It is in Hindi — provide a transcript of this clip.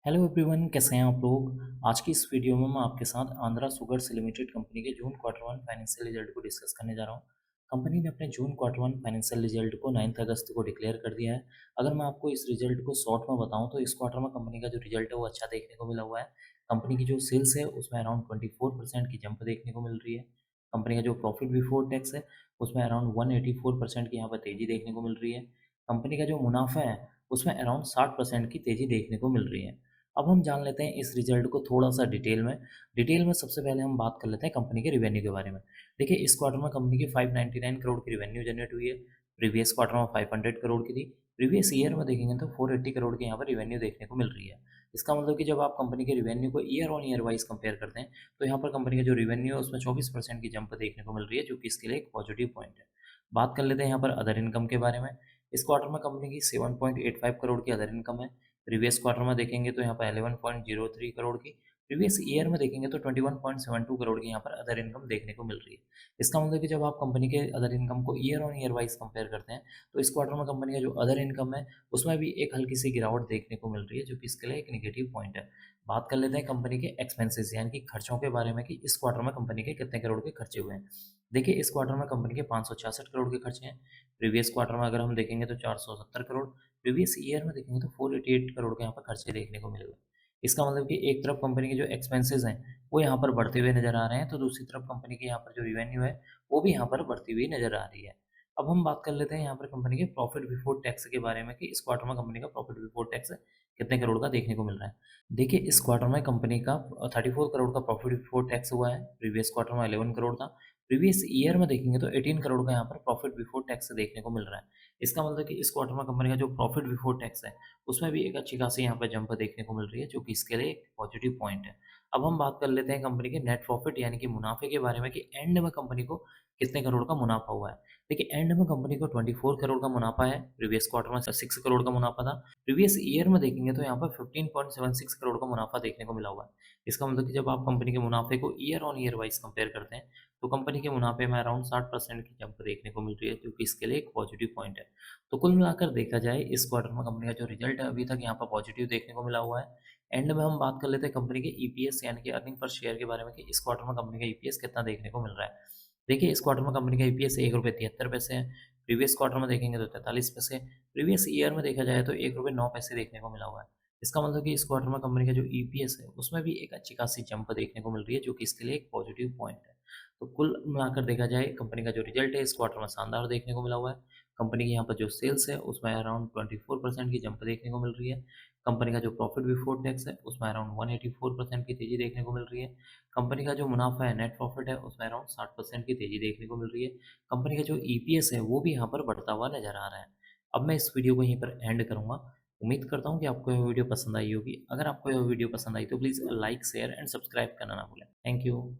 हेलो एवरीवन, कैसे हैं आप लोग। आज की इस वीडियो में मैं आपके साथ आंध्रा सुगर्स लिमिटेड कंपनी के जून क्वार्टर वन फाइनेंशियल रिजल्ट को डिस्कस करने जा रहा हूं। कंपनी ने अपने जून क्वार्टर वन फाइनेंशियल रिजल्ट को 9 अगस्त को डिक्लेयर कर दिया है। अगर मैं आपको इस रिजल्ट को शॉर्ट में बताऊं तो इस क्वार्टर में कंपनी का जो रिजल्ट है वो अच्छा देखने को मिला हुआ है। कंपनी की जो सेल्स है उसमें अराउंड 24% की जंप देखने को मिल रही है। कंपनी का जो प्रॉफिट बिफोर टैक्स है उसमें अराउंड 184% की यहाँ पर तेजी देखने को मिल रही है। कंपनी का जो मुनाफा है उसमें अराउंड 60% की तेजी देखने को मिल रही है। अब हम जान लेते हैं इस रिजल्ट को थोड़ा-सा डिटेल में सबसे पहले हम बात कर लेते हैं कंपनी के रिवेन्यू के बारे में। देखिए, इस क्वार्टर में कंपनी की 599 करोड़ की रिवेन्यू जनरेट हुई है। प्रीवियस क्वार्टर में 500 करोड़ की थी। प्रीवियस ईयर में देखेंगे तो 480 करोड़ की यहाँ पर रिवेन्यू देखने को मिल रही है। इसका मतलब कि जब आप कंपनी के रिवेन्यू को year on year wise compare करते हैं, तो यहाँ पर कंपनी का जो रिवेन्यू है उसमें 24% की जंप देखने को मिल रही है, जो कि इसके लिए एक पॉजिटिव पॉइंट है। बात कर लेते हैं यहाँ पर अदर इनकम के बारे में। इस क्वार्टर में कंपनी की 7.85 करोड़ की अदर इनकम है। प्रीवियस क्वार्टर में देखेंगे तो यहाँ पर 11.03 करोड़ की, प्रीवियस ईयर में देखेंगे तो 21.72 करोड़ की यहाँ पर अदर इनकम देखने को मिल रही है। इसका मतलब कि जब आप कंपनी के अदर इनकम को year on year wise compare करते हैं, तो इस क्वार्टर में कंपनी का जो अदर इनकम है उसमें भी एक हल्की सी गिरावट देखने को मिल रही है, जो कि इसके लिए एक नेगेटिव पॉइंट है। बात कर लेते हैं कंपनी के एक्सपेंसेस यानी कि खर्चों के बारे में कि इस क्वार्टर में कंपनी के कितने करोड़ के खर्चे हुए हैं। देखिए, इस क्वार्टर में कंपनी के 566 करोड़ के खर्चे हैं। प्रीवियस क्वार्टर में अगर हम देखेंगे तो 470 करोड़, प्रीवियस ईयर में देखेंगे तो 488 करोड़ के यहाँ पर खर्चे देखने को मिले हुए। इसका मतलब कि एक तरफ कंपनी के जो एक्सपेंसेस हैं वो यहाँ पर बढ़ते हुए नज़र आ रहे हैं, तो दूसरी तरफ कंपनी के यहाँ पर जो रिवेन्यू है वो भी यहाँ पर बढ़ती हुई नज़र आ रही है। अब हम बात कर लेते हैं यहाँ पर कंपनी के प्रॉफिट बिफोर टैक्स के बारे में कि इस क्वार्टर में कंपनी का प्रॉफिट बिफोर टैक्स कितने करोड़ का देखने को मिल रहा है। देखिए, इस क्वार्टर में कंपनी का 34 करोड़ का प्रॉफिट बिफोर टैक्स हुआ है। प्रीवियस क्वार्टर में 11 करोड़ था। प्रीवियस ईयर में देखेंगे तो 18 करोड़ का यहाँ पर प्रॉफिट बिफोर टैक्स देखने को मिल रहा है। इसका मतलब कि इस क्वार्टर में कंपनी का जो प्रॉफिट बिफोर टैक्स है उसमें भी एक अच्छी खासी यहाँ पर जंप देखने को मिल रही है, जो कि इसके लिए एक पॉजिटिव पॉइंट है। अब हम बात कर लेते हैं कंपनी के नेट प्रॉफिट यानी कि मुनाफे के बारे में कि एंड में कंपनी को कितने करोड़ का मुनाफा हुआ है। देखिए, एंड में कंपनी को 24 करोड़ का मुनाफा है। प्रीवियस क्वार्टर में 6 करोड़ का मुनाफा था। प्रीवियस ईयर में देखेंगे तो यहाँ पर 15.76 करोड़ का मुनाफा देखने को मिला हुआ है। इसका मतलब कि जब आप कंपनी के मुनाफे को year on year wise compare करते हैं, तो कंपनी के मुनाफे में अराउंड 60% की जंप देखने को मिल रही है, जो कि इसके लिए एक पॉजिटिव पॉइंट है। तो कुल मिलाकर देखा जाए, इस क्वार्टर में कंपनी का जो रिजल्ट है अभी तक यहाँ पर पॉजिटिव देखने को मिला हुआ है। एंड में हम बात कर लेते हैं कंपनी के ईपीएस यानी कि अर्निंग पर शेयर के बारे में कि इस क्वार्टर में कंपनी का ईपीएस कितना देखने को मिल रहा है। देखिए, इस क्वार्टर में कंपनी का ईपीएस ₹1.73 है। प्रीवियस क्वार्टर में देखेंगे तो 43 पैसे। प्रीवियस ईयर में देखा जाए तो ₹1.09 देखने को मिला हुआ है। इसका मतलब कि इस क्वार्टर में कंपनी का जो ईपीएस है उसमें भी एक अच्छी खासी जंप देखने को मिल रही है, जो कि इसके लिए एक पॉजिटिव पॉइंट है। तो कुल मिलाकर देखा जाए, कंपनी का जो रिजल्ट है इस क्वार्टर में शानदार देखने को मिला हुआ है। कंपनी की यहाँ पर जो सेल्स है उसमें अराउंड 24% की जंप देखने को मिल रही है। कंपनी का जो प्रॉफिट बिफोर टैक्स है उसमें अराउंड 184% की तेजी देखने को मिल रही है। कंपनी का जो मुनाफा है, नेट प्रॉफिट है, उसमें अराउंड 60% की तेजी देखने को मिल रही है। कंपनी का जो ईपीएस है वो भी यहाँ पर बढ़ता हुआ नजर आ रहा है। अब मैं इस वीडियो को यहीं पर एंड करूँगा। उम्मीद करता हूँ कि आपको यह वीडियो पसंद आई होगी। अगर आपको यह वीडियो पसंद आई तो please like, share and subscribe करना ना भूलें। Thank you.